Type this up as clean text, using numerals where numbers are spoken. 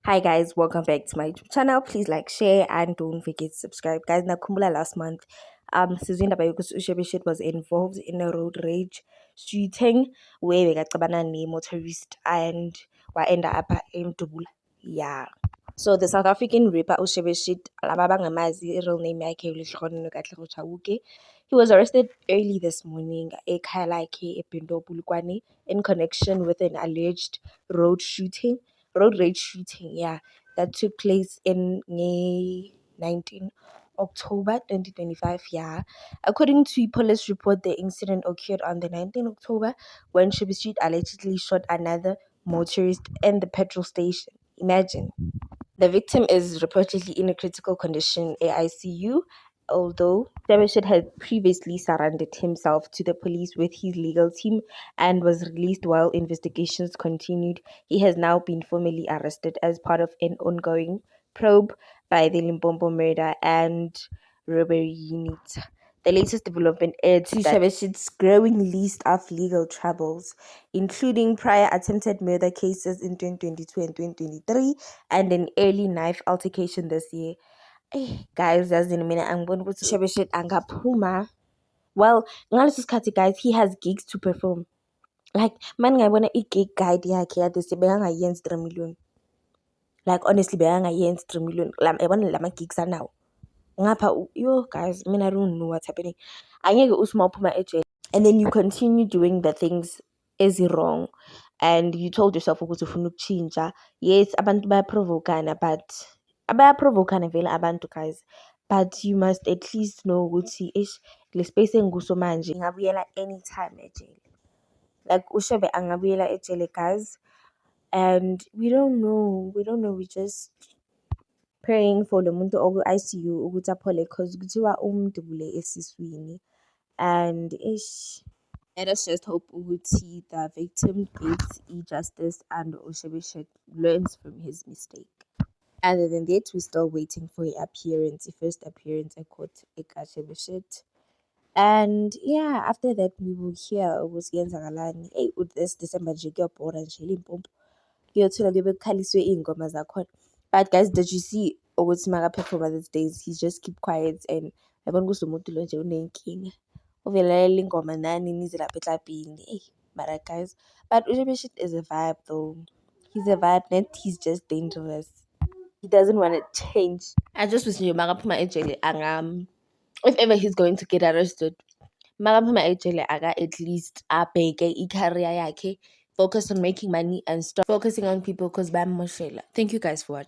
Hi guys, welcome back to my YouTube channel. Please like, share, and don't forget to subscribe. Guys, nakumbula last month, sizwe indaba yokuthi uShebeshit was involved in a road rage shooting where bekacabana ne-motorist and waenda apha eMdubula. Yeah. So the South African rapper uShebeshit, laba bangamazi real name yakhe uLihlekwane Katlego Chauke, he was arrested early this morning ekhaya lakhe eBhendo Polokwane in connection with an alleged road rage shooting, yeah, that took place in 19 October 2025. Yeah, according to a police report, the incident occurred on the 19th October when Shebeshit allegedly shot another motorist in the petrol station. Imagine. The victim is reportedly in a critical condition AICU, although Shebeshit had previously surrendered himself to the police with his legal team and was released while investigations continued. He has now been formally arrested as part of an ongoing probe by the Limpopo Murder and Robbery Unit. The latest development adds to Shebeshit's growing list of legal troubles, including prior attempted murder cases in 2022 and 2023 and an early knife altercation this year. Guys, yazini mina angiboni ukuthi Shebeshit angaphuma. Well, ngaleso sikhathi guys, he has gigs to perform. Like, man ngayibona i-gig guide yakhe yadese bekangayenzi 3 million. Like, honestly, bekangayenzi 3 million. Yabona lama gigs anawo. Ngapha, yo guys, mina I don't know what's happening. Angeke usuma uphuma ejele and then you continue doing the things as wrong and you told yourself ukuthi ufuna ukuchinja. Yes, abantu bayaprovokana, but bayaprovokana vele abantu guys, but you must at least know ukuthi le space engikuso manje ngabuyela anytime ejele. Like uShebe angabuyela ejele guys, and we don't know, we just praying for lo muntu oku-ICU ukuthi aphole cause kuthiwa umdubule esiswini and let us just hope ukuthi the victim gets justice and Shebeshit learns from his mistake. Other than that, we're still waiting for the first appearance at court Shebeshit. And yeah, after that we will hear ukuthi yenzakalani. Hey, this December nje kuyabhora nje Limpopo. Kuyothola kube kukhaliswe iy'ngoma zakhona. But guys, did you see ukuthi maka-performa these days, he just keep quiet and yabona ukuthi lo muntu lo nje unenkinga. Uvelalela ingoma nani nize lapha eklabhini. Mara guys, but Shebeshit is a vibe though. He's a vibe, net he's just dangerous. He doesn't want to change. I just wish nje makaphuma ejele if ever he's going to get arrested, makaphuma ejele at least abheke i-career yakhe, focus on making money and stop focusing on people because bayamoshela. Thank you guys for watching.